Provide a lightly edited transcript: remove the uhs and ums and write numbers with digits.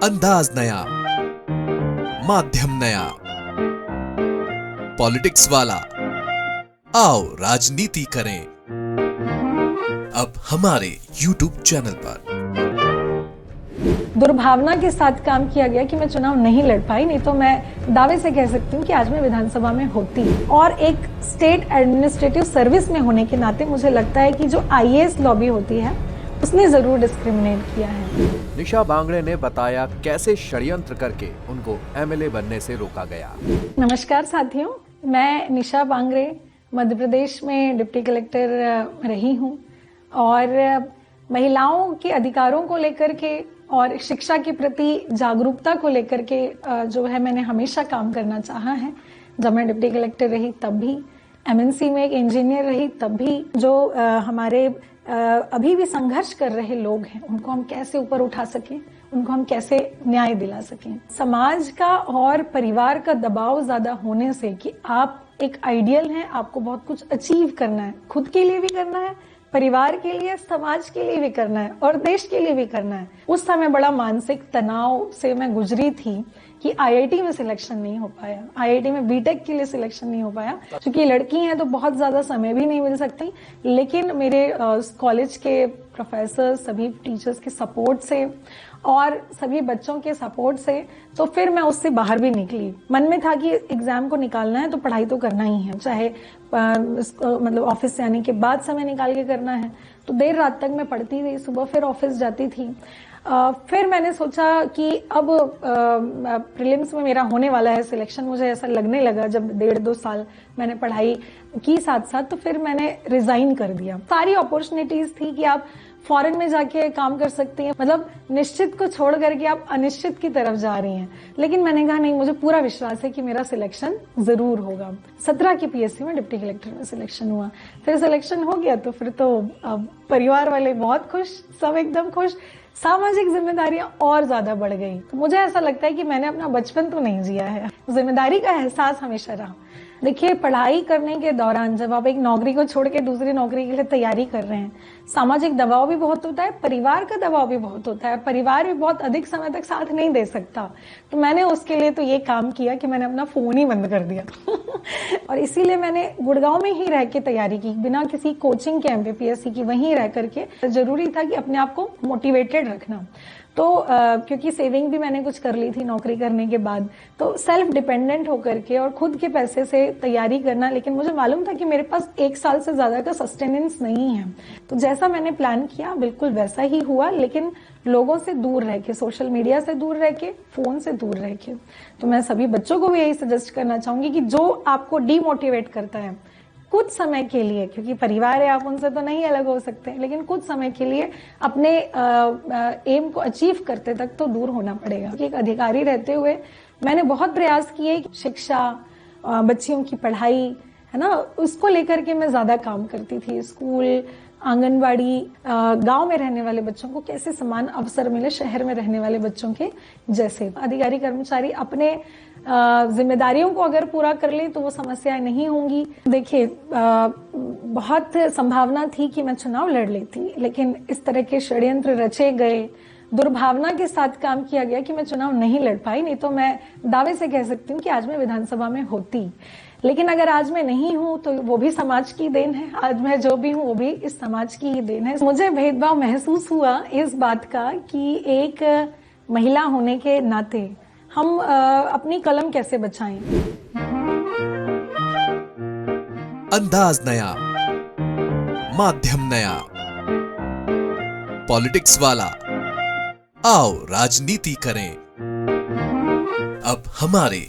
अंदाज नया, माध्यम नया, पॉलिटिक्स वाला। आओ राजनीति करें अब हमारे YouTube चैनल पर। दुर्भावना के साथ काम किया गया कि मैं चुनाव नहीं लड़ पाई, नहीं तो मैं दावे से कह सकती हूँ कि आज मैं विधानसभा में होती। और एक स्टेट एडमिनिस्ट्रेटिव सर्विस में होने के नाते मुझे लगता है कि जो आईएएस लॉबी होती है उसने जरूर डिस्क्रिमिनेट किया है। निशा बांगड़े ने बताया कैसे षड्यंत्र करके उनको एमएलए बनने से रोका गया। नमस्कार साथियों, मैं निशा बांगड़े मध्य प्रदेश में डिप्टी कलेक्टर रही हूँ और महिलाओं के अधिकारों को लेकर के और शिक्षा के प्रति जागरूकता को लेकर के जो है मैंने हमेशा काम करना चाहा है। जब मैं डिप्टी कलेक्टर रही तब भी, एमएनसी में एक इंजीनियर रही तब भी, जो हमारे अभी भी संघर्ष कर रहे लोग हैं उनको हम कैसे ऊपर उठा सकें, उनको हम कैसे न्याय दिला सकें। समाज का और परिवार का दबाव ज्यादा होने से कि आप एक आइडियल हैं, आपको बहुत कुछ अचीव करना है, खुद के लिए भी करना है, परिवार के लिए, समाज के लिए भी करना है और देश के लिए भी करना है। उस समय बड़ा मानसिक तनाव से मैं गुजरी थी कि आईआईटी में सिलेक्शन नहीं हो पाया, आईआईटी में बीटेक के लिए सिलेक्शन नहीं हो पाया। क्योंकि लड़की हैं तो बहुत ज्यादा समय भी नहीं मिल सकती, लेकिन मेरे कॉलेज के प्रोफेसर, सभी टीचर्स के सपोर्ट से और सभी बच्चों के सपोर्ट से तो फिर मैं उससे बाहर भी निकली। मन में था कि एग्जाम को निकालना है तो पढ़ाई तो करना ही है, चाहे मतलब ऑफिस से आने के बाद समय निकाल के करना है। तो देर रात तक मैं पढ़ती थी, सुबह फिर ऑफिस जाती थी। फिर मैंने सोचा कि अब प्रीलिम्स में मेरा होने वाला है सिलेक्शन, मुझे ऐसा लगने लगा जब 1.5-2 साल मैंने पढ़ाई की साथ साथ, तो फिर मैंने रिजाइन कर दिया। सारी अपॉर्चुनिटीज थी कि आप फॉरेन में जाके काम कर सकती हैं, मतलब निश्चित को छोड़ करके आप अनिश्चित की तरफ जा रही हैं। लेकिन मैंने कहा नहीं, मुझे पूरा विश्वास है कि मेरा सिलेक्शन जरूर होगा। 17 की पीएससी में डिप्टी कलेक्टर में सिलेक्शन हुआ। फिर सिलेक्शन हो गया तो फिर तो परिवार वाले बहुत खुश, सब एकदम खुश, सामाजिक जिम्मेदारियां और ज्यादा बढ़ गई। तो मुझे ऐसा लगता है कि मैंने अपना बचपन तो नहीं जिया है, जिम्मेदारी का एहसास हमेशा रहा। देखिए, पढ़ाई करने के दौरान जब आप एक नौकरी को छोड़ के दूसरी नौकरी के लिए तैयारी कर रहे हैं, सामाजिक दबाव भी बहुत होता है, परिवार का दबाव भी बहुत होता है, परिवार भी बहुत अधिक समय तक साथ नहीं दे सकता। तो मैंने उसके लिए तो ये काम किया कि मैंने अपना फोन ही बंद कर दिया और इसीलिए मैंने गुड़गांव में ही रह के तैयारी की, बिना किसी कोचिंग के एमपीपीएससी की, वहीं रह करके। जरूरी था कि अपने आप को मोटिवेटेड रखना। तो क्योंकि सेविंग भी मैंने कुछ कर ली थी नौकरी करने के बाद, तो सेल्फ डिपेंडेंट होकर के और खुद के पैसे से तैयारी करना। लेकिन मुझे मालूम था कि मेरे पास 1 साल से ज्यादा का सस्टेनेंस नहीं है। तो जैसा मैंने प्लान किया बिल्कुल वैसा ही हुआ, लेकिन लोगों से दूर रह के, सोशल मीडिया से दूर रह के, फोन से दूर रह के। तो मैं सभी बच्चों को भी यही सजेस्ट करना चाहूंगी कि जो आपको डीमोटिवेट करता है, कुछ समय के लिए, क्योंकि परिवार है, आप उनसे तो नहीं अलग हो सकते, लेकिन कुछ समय के लिए अपने एम को अचीव करते तक तो दूर होना पड़ेगा। एक अधिकारी रहते हुए मैंने बहुत प्रयास किए कि शिक्षा, बच्चियों की पढ़ाई है ना, उसको लेकर के मैं ज्यादा काम करती थी। स्कूल, आंगनबाड़ी, गांव में रहने वाले बच्चों को कैसे समान अवसर मिले शहर में रहने वाले बच्चों के जैसे। अधिकारी कर्मचारी अपने जिम्मेदारियों को अगर पूरा कर ले तो वो समस्याएं नहीं होंगी। देखिए, बहुत संभावना थी कि मैं चुनाव लड़ लेती, लेकिन इस तरह के षड्यंत्र रचे गए, दुर्भावना के साथ काम किया गया कि मैं चुनाव नहीं लड़ पाई, नहीं तो मैं दावे से कह सकती हूँ कि आज मैं विधानसभा में होती। लेकिन अगर आज मैं नहीं हूं तो वो भी समाज की देन है, आज मैं जो भी हूं वो भी इस समाज की ही देन है। मुझे भेदभाव महसूस हुआ इस बात का कि एक महिला होने के नाते हम अपनी कलम कैसे बचाएं। अंदाज नया, माध्यम नया, पॉलिटिक्स वाला। आओ राजनीति करें अब हमारे